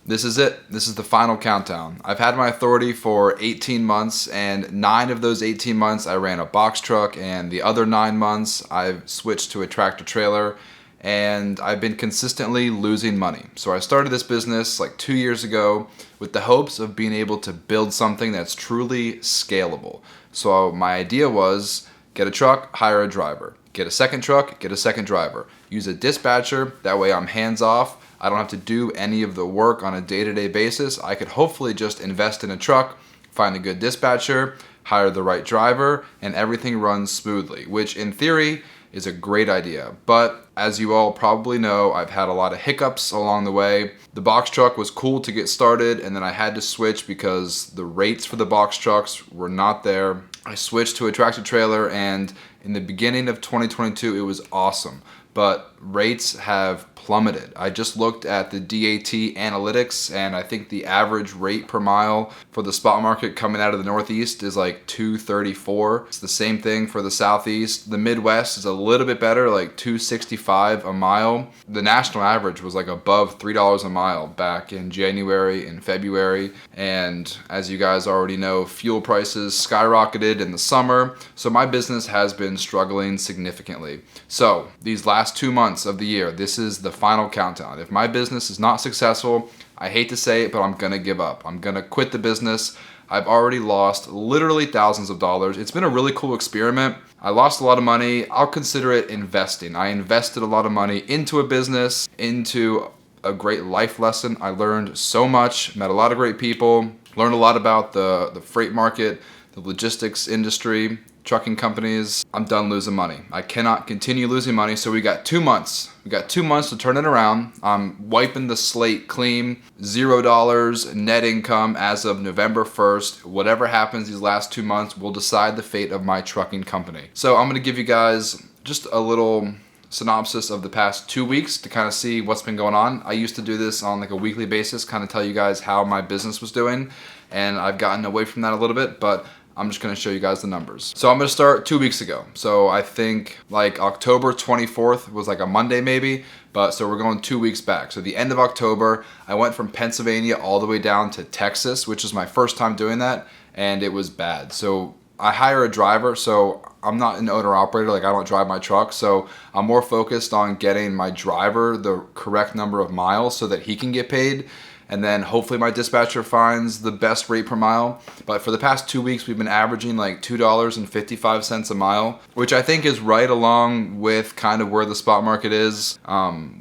This is it. This is the final countdown. I've had my authority for 18 months, and 9 of those 18 months I ran a box truck, and the other 9 months I've switched to a tractor trailer, and I've been consistently losing money. So I started this business like 2 years ago with the hopes of being able to build something that's truly scalable. So my idea was get a truck, hire a driver. Get a second truck, get a second driver. Use a dispatcher, that way I'm hands off. I don't have to do any of the work on a day-to-day basis. I could hopefully just invest in a truck, find a good dispatcher, hire the right driver, and everything runs smoothly, which in theory is a great idea. But as you all probably know, I've had a lot of hiccups along the way. The box truck was cool to get started, and then I had to switch because the rates for the box trucks were not there. I switched to a tractor trailer, and in the beginning of 2022, it was awesome. But rates have plummeted. I just looked at the DAT analytics, and I think the average rate per mile for the spot market coming out of the Northeast is like $234. It's the same thing for the Southeast. The Midwest is a little bit better, like $265 a mile. The national average was like above $3 a mile back in January and February. And as you guys already know, fuel prices skyrocketed in the summer. So my business has been struggling significantly. So these last 2 months of the year, this is the final countdown. If my business is not successful, I hate to say it, but I'm gonna give up. I'm gonna quit the business. I've already lost literally thousands of dollars. It's been a really cool experiment. I lost a lot of money. I'll consider it investing. I invested a lot of money into a business, into a great life lesson. I learned so much, met a lot of great people, learned a lot about the freight market, the logistics industry, trucking companies. I'm done losing money. I cannot continue losing money, so we got 2 months. We got 2 months to turn it around. I'm wiping the slate clean. $0 net income as of November 1st. Whatever happens these last 2 months will decide the fate of my trucking company. So I'm gonna give you guys just a little synopsis of the past 2 weeks to kind of see what's been going on. I used to do this on like a weekly basis, kind of tell you guys how my business was doing, and I've gotten away from that a little bit, but I'm just gonna show you guys the numbers. So I'm gonna start 2 weeks ago. So I think like October 24th was like a Monday maybe, but so we're going 2 weeks back. So the end of October, I went from Pennsylvania all the way down to Texas, which is my first time doing that, and it was bad. So I hire a driver, so I'm not an owner operator, like I don't drive my truck, so I'm more focused on getting my driver the correct number of miles so that he can get paid. And then hopefully my dispatcher finds the best rate per mile. But for the past 2 weeks, we've been averaging like $2.55 a mile, which I think is right along with kind of where the spot market is.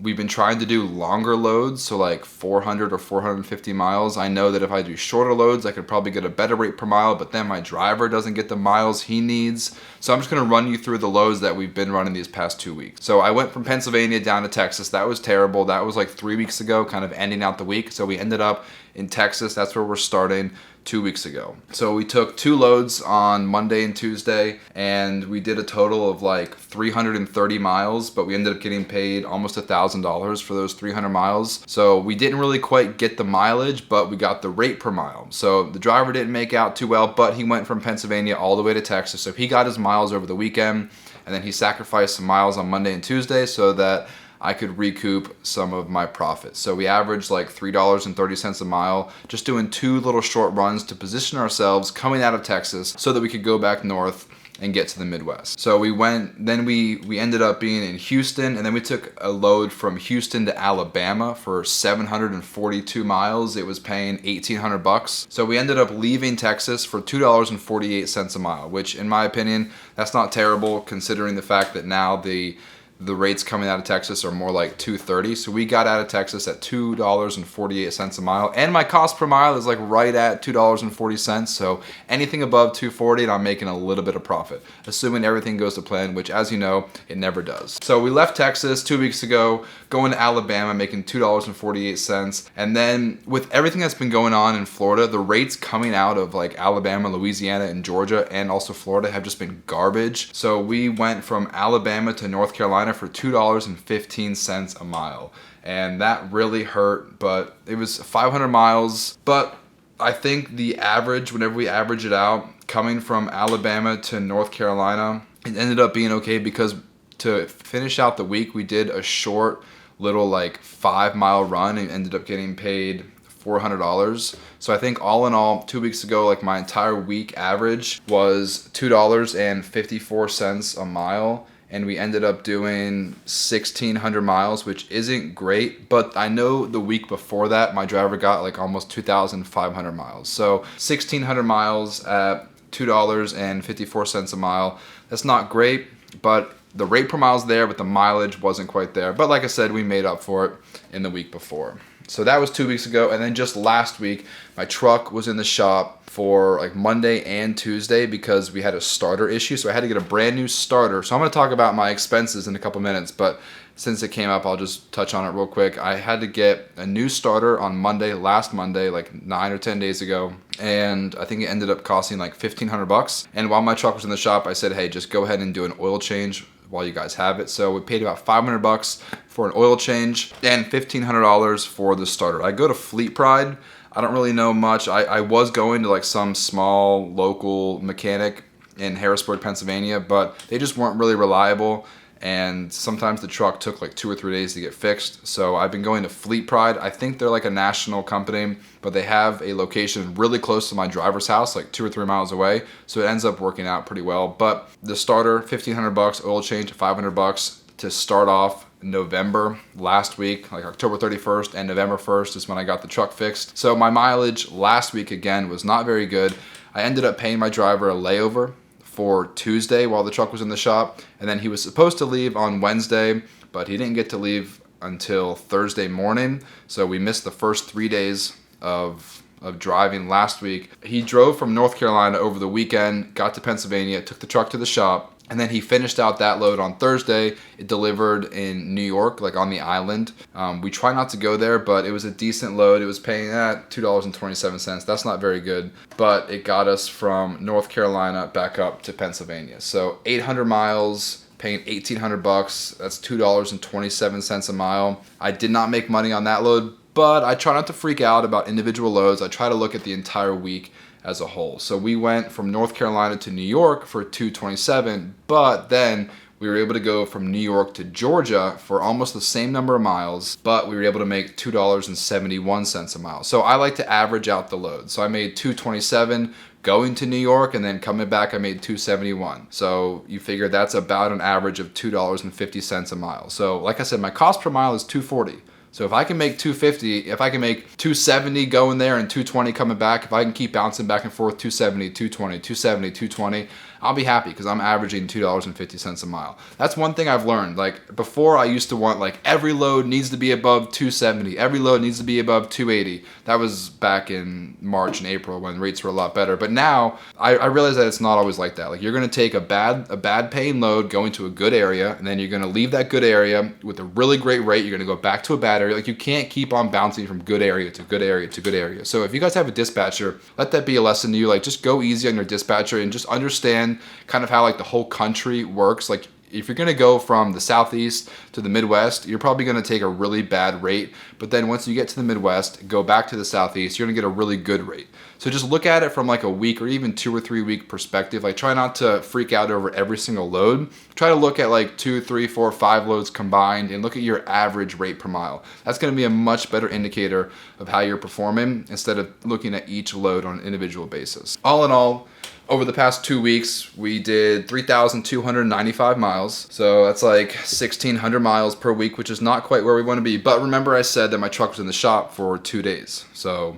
We've been trying to do longer loads, so like 400 or 450 miles. I know that if I do shorter loads, I could probably get a better rate per mile, but then my driver doesn't get the miles he needs. So I'm just gonna run you through the loads that we've been running these past 2 weeks. So I went from Pennsylvania down to Texas. That was terrible. That was like 3 weeks ago, kind of ending out the week. So we ended up in Texas. That's where we're starting 2 weeks ago. So we took 2 loads on Monday and Tuesday, and we did a total of like 330 miles, but we ended up getting paid almost $1,000 for those 300 miles. So we didn't really quite get the mileage, but we got the rate per mile. So the driver didn't make out too well, but he went from Pennsylvania all the way to Texas. So he got his miles over the weekend, and then he sacrificed some miles on Monday and Tuesday so that I could recoup some of my profit. So we averaged like $3.30 a mile, just doing 2 little short runs to position ourselves coming out of Texas so that we could go back north and get to the Midwest. So we went, then we ended up being in Houston, and then we took a load from Houston to Alabama for 742 miles. It was paying $1,800. So we ended up leaving Texas for $2.48 a mile, which in my opinion, that's not terrible considering the fact that now the rates coming out of Texas are more like $2.30. So we got out of Texas at $2.48 a mile. And my cost per mile is like right at $2.40. So anything above $2.40 and I'm making a little bit of profit, assuming everything goes to plan, which as you know, it never does. So we left Texas 2 weeks ago, going to Alabama, making $2.48. And then with everything that's been going on in Florida, the rates coming out of like Alabama, Louisiana, and Georgia, and also Florida have just been garbage. So we went from Alabama to North Carolina for $2.15 a mile, and that really hurt, but it was 500 miles. But I think the average, whenever we average it out, coming from Alabama to North Carolina, it ended up being okay because to finish out the week, we did a short little like 5 mile run and ended up getting paid $400. So I think all in all, 2 weeks ago, like my entire week average was $2.54 a mile. And we ended up doing 1,600 miles, which isn't great, but I know the week before that, my driver got like almost 2,500 miles. So 1,600 miles at $2.54 a mile. That's not great, but the rate per mile is there, but the mileage wasn't quite there. But like I said, we made up for it in the week before. So that was 2 weeks ago. And then just last week, my truck was in the shop for like Monday and Tuesday because we had a starter issue. So I had to get a brand new starter. So I'm going to talk about my expenses in a couple minutes, but since it came up, I'll just touch on it real quick. I had to get a new starter on last Monday, like 9 or 10 days ago. And I think it ended up costing like $1,500. And while my truck was in the shop, I said, hey, just go ahead and do an oil change while you guys have it. So we paid about $500 for an oil change and $1,500 for the starter. I go to Fleet Pride. I don't really know much. I was going to like some small local mechanic in Harrisburg, Pennsylvania, but they just weren't really reliable. And sometimes the truck took like 2 or 3 days to get fixed. So I've been going to Fleet Pride. I think they're like a national company, but they have a location really close to my driver's house, like 2 or 3 miles away. So it ends up working out pretty well. But the starter, $1,500, oil change, $500 to start off November last week, like October 31st and November 1st is when I got the truck fixed. So my mileage last week again was not very good. I ended up paying my driver a layover for Tuesday while the truck was in the shop, and then he was supposed to leave on Wednesday, but he didn't get to leave until Thursday morning. So we missed the first 3 days of driving last week. He drove from North Carolina over the weekend, got to Pennsylvania, took the truck to the shop, and then he finished out that load on Thursday. It delivered in New York, like on the island. We try not to go there, but it was a decent load. It was paying at $2.27. That's not very good, but it got us from North Carolina back up to Pennsylvania. So 800 miles, paying $1,800. That's $2.27 a mile. I did not make money on that load, but I try not to freak out about individual loads. I try to look at the entire week as a whole. So we went from North Carolina to New York for $2.27, but then we were able to go from New York to Georgia for almost the same number of miles, but we were able to make $2.71 a mile. So I like to average out the load. So I made $2.27 going to New York, and then coming back I made $2.71. So you figure that's about an average of $2.50 a mile. So like I said, my cost per mile is $2.40. So if I can make $2.50, if I can make $2.70 going there and $2.20 coming back, if I can keep bouncing back and forth, $2.70, $2.20, $2.70, $2.20, I'll be happy because I'm averaging $2.50 a mile. That's one thing I've learned. Like before, I used to want like every load needs to be above $2.70. Every load needs to be above $2.80. That was back in March and April when rates were a lot better. But now I realize that it's not always like that. Like you're going to take a bad paying load going to a good area, and then you're going to leave that good area with a really great rate. You're going to go back to a bad area. Like you can't keep on bouncing from good area to good area to good area. So if you guys have a dispatcher, let that be a lesson to you. Like just go easy on your dispatcher and just understand kind of how like the whole country works. Like if you're going to go from the Southeast to the Midwest, you're probably going to take a really bad rate. But then once you get to the Midwest, go back to the Southeast, you're going to get a really good rate. So just look at it from like a week or even 2 or 3 week perspective. Like try not to freak out over every single load. Try to look at like 2, 3, 4, 5 loads combined and look at your average rate per mile. That's going to be a much better indicator of how you're performing instead of looking at each load on an individual basis. All in all, over the past 2 weeks, we did 3,295 miles. So that's like 1,600 miles per week, which is not quite where we want to be. But remember I said that my truck was in the shop for 2 days. So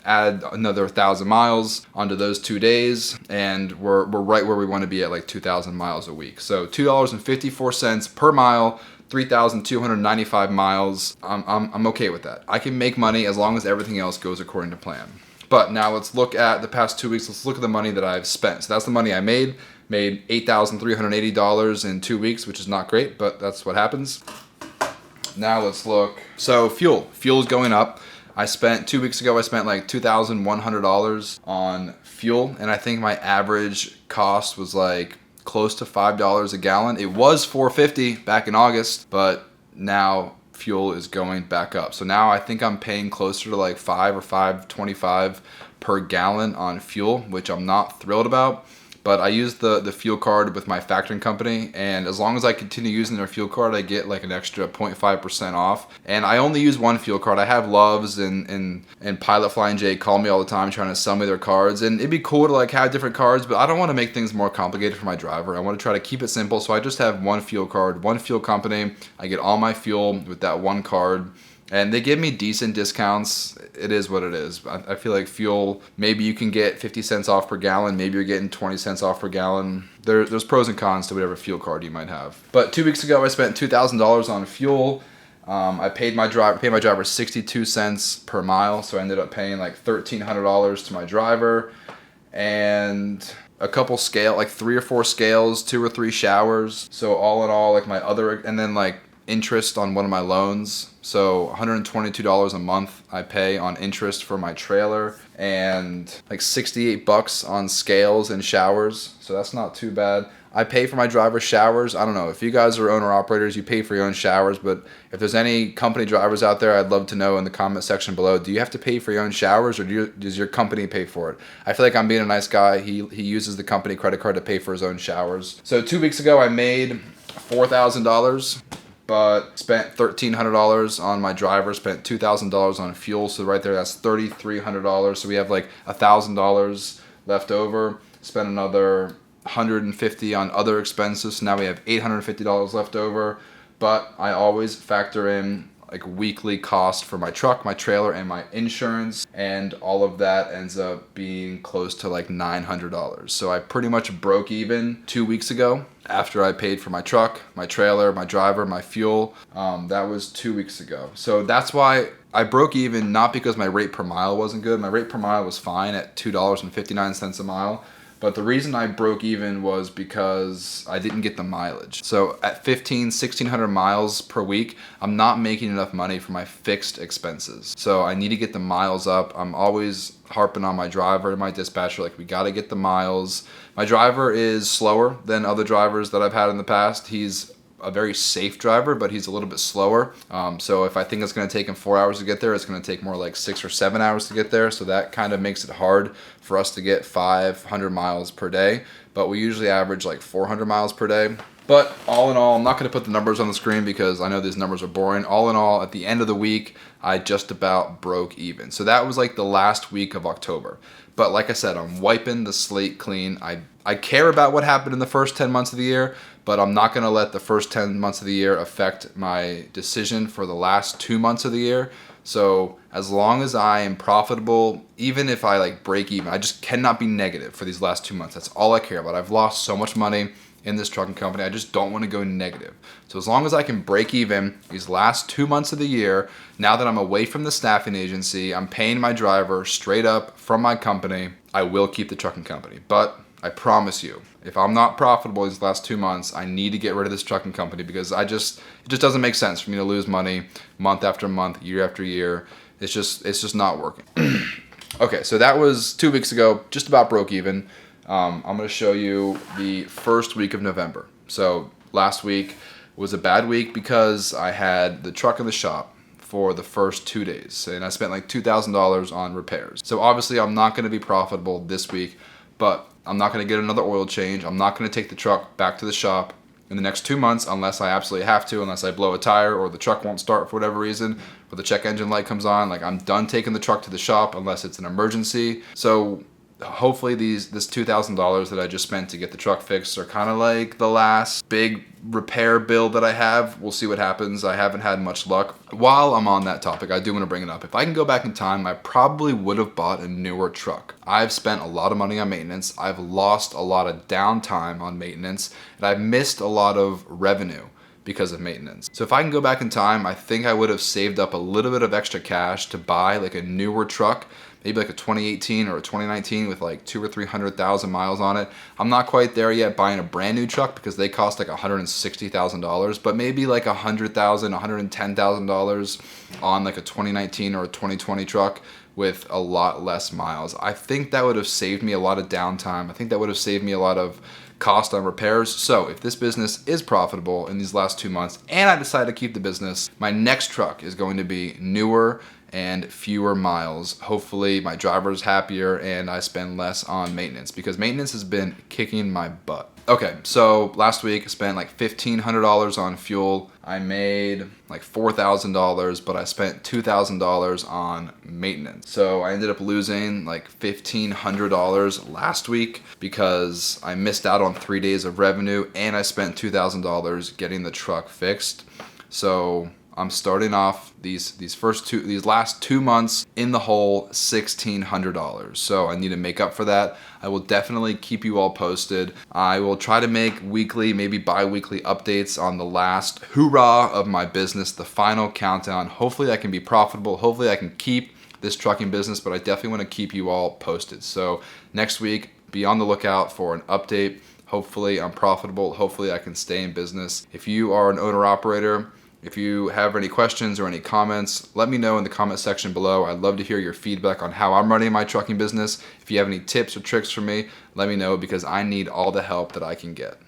add another 1,000 miles onto those 2 days, and we're right where we want to be at like 2,000 miles a week. So $2.54 per mile, 3,295 miles. I'm okay with that. I can make money as long as everything else goes according to plan. But now let's look at the past 2 weeks. Let's look at the money that I've spent. So that's the money I made $8,380 in 2 weeks, which is not great, but that's what happens. Now let's look. So fuel is going up. 2 weeks ago, I spent like $2,100 on fuel, and I think my average cost was like close to $5 a gallon. It was $4.50 back in August, but now fuel is going back up. So now I think I'm paying closer to like $5 or $5.25 per gallon on fuel, which I'm not thrilled about. but I use the fuel card with my factoring company, and as long as I continue using their fuel card, I get like an extra 0.5% off. And I only use one fuel card. I have Loves and Pilot Flying J call me all the time trying to sell me their cards, and it'd be cool to like have different cards, but I don't want to make things more complicated for my driver. I want to try to keep it simple, so I just have one fuel card, one fuel company. I get all my fuel with that one card. And they give me decent discounts. It is what it is. I feel like fuel, maybe you can get 50 cents off per gallon. Maybe you're getting 20 cents off per gallon. There's pros and cons to whatever fuel card you might have. But 2 weeks ago, I spent $2,000 on fuel. I paid my driver 62 cents per mile. So I ended up paying like $1,300 to my driver. And a couple like 3 or 4 scales, 2 or 3 showers. So all in all, like and then like interest on one of my loans. So $122 a month I pay on interest for my trailer, and like $68 on scales and showers. So that's not too bad. I pay for my driver's showers. I don't know if you guys are owner operators, you pay for your own showers, but if there's any company drivers out there, I'd love to know in the comment section below. Do you have to pay for your own showers, or does your company pay for it? I feel like I'm being a nice guy. He uses the company credit card to pay for his own showers. So 2 weeks ago I made $4,000. But spent $1,300 on my driver, spent $2,000 on fuel. So right there, that's $3,300. So we have like $1,000 left over. Spent another $150 on other expenses. So now we have $850 left over. But I always factor in like weekly cost for my truck, my trailer, and my insurance, and all of that ends up being close to like $900. So I pretty much broke even 2 weeks ago after I paid for my truck, my trailer, my driver, my fuel. That was 2 weeks ago. So that's why I broke even, not because my rate per mile wasn't good. My rate per mile was fine at $2.59 a mile. But the reason I broke even was because I didn't get the mileage. So at 1,600 miles per week, I'm not making enough money for my fixed expenses. So I need to get the miles up. I'm always harping on my driver and my dispatcher, like, we gotta get the miles. My driver is slower than other drivers that I've had in the past. He's a very safe driver, but he's a little bit slower. So if I think it's going to take him 4 hours to get there, it's going to take more like 6 or 7 hours to get there. So that kind of makes it hard for us to get 500 miles per day. But we usually average like 400 miles per day. But all in all, I'm not going to put the numbers on the screen because I know these numbers are boring. All in all, at the end of the week, I just about broke even. So that was like the last week of October. But like I said, I'm wiping the slate clean. I care about what happened in the first 10 months of the year, but I'm not going to let the first 10 months of the year affect my decision for the last 2 months of the year. So as long as I am profitable, even if I like break even, I just cannot be negative for these last 2 months. That's all I care about. I've lost so much money in this trucking company. I just don't want to go negative. So as long as I can break even these last 2 months of the year, now that I'm away from the staffing agency, I'm paying my driver straight up from my company, I will keep the trucking company. But I promise you, if I'm not profitable these last 2 months, I need to get rid of this trucking company because it just doesn't make sense for me to lose money month after month, year after year. It's just not working. Okay, so that was 2 weeks ago, just about broke even. I'm going to show you the first week of November. So last week was a bad week because I had the truck in the shop for the first 2 days, and I spent like $2,000 on repairs. So obviously I'm not going to be profitable this week, but I'm not going to get another oil change. I'm not going to take the truck back to the shop in the next 2 months unless I absolutely have to, unless I blow a tire or the truck won't start for whatever reason, or the check engine light comes on. Like, I'm done taking the truck to the shop unless it's an emergency. So hopefully this $2,000 that I just spent to get the truck fixed are kind of like the last big repair bill that I have. We'll see what happens. I haven't had much luck. While I'm on that topic, I do want to bring it up. If I can go back in time, I probably would have bought a newer truck. I've spent a lot of money on maintenance. I've lost a lot of downtime on maintenance, and I've missed a lot of revenue because of maintenance. So if I can go back in time, I think I would have saved up a little bit of extra cash to buy like a newer truck, maybe like a 2018 or a 2019 with like 200,000 or 300,000 miles on it. I'm not quite there yet buying a brand new truck because they cost like $160,000, but maybe like $100,000, $110,000 on like a 2019 or a 2020 truck with a lot less miles. I think that would have saved me a lot of downtime. I think that would have saved me a lot of cost on repairs. So if this business is profitable in these last 2 months and I decide to keep the business, my next truck is going to be newer and fewer miles. Hopefully my driver's happier and I spend less on maintenance, because maintenance has been kicking my butt. Okay, so last week I spent like $1,500 on fuel. I made like $4,000, but I spent $2,000 on maintenance. So I ended up losing like $1,500 last week because I missed out on 3 days of revenue and I spent $2,000 getting the truck fixed. So I'm starting off these last 2 months in the hole, $1,600. So I need to make up for that. I will definitely keep you all posted. I will try to make weekly, maybe bi-weekly updates on the last hoorah of my business, the final countdown. Hopefully I can be profitable. Hopefully I can keep this trucking business, but I definitely want to keep you all posted. So next week, be on the lookout for an update. Hopefully I'm profitable. Hopefully I can stay in business. If you are an owner-operator, if you have any questions or any comments, let me know in the comment section below. I'd love to hear your feedback on how I'm running my trucking business. If you have any tips or tricks for me, let me know, because I need all the help that I can get.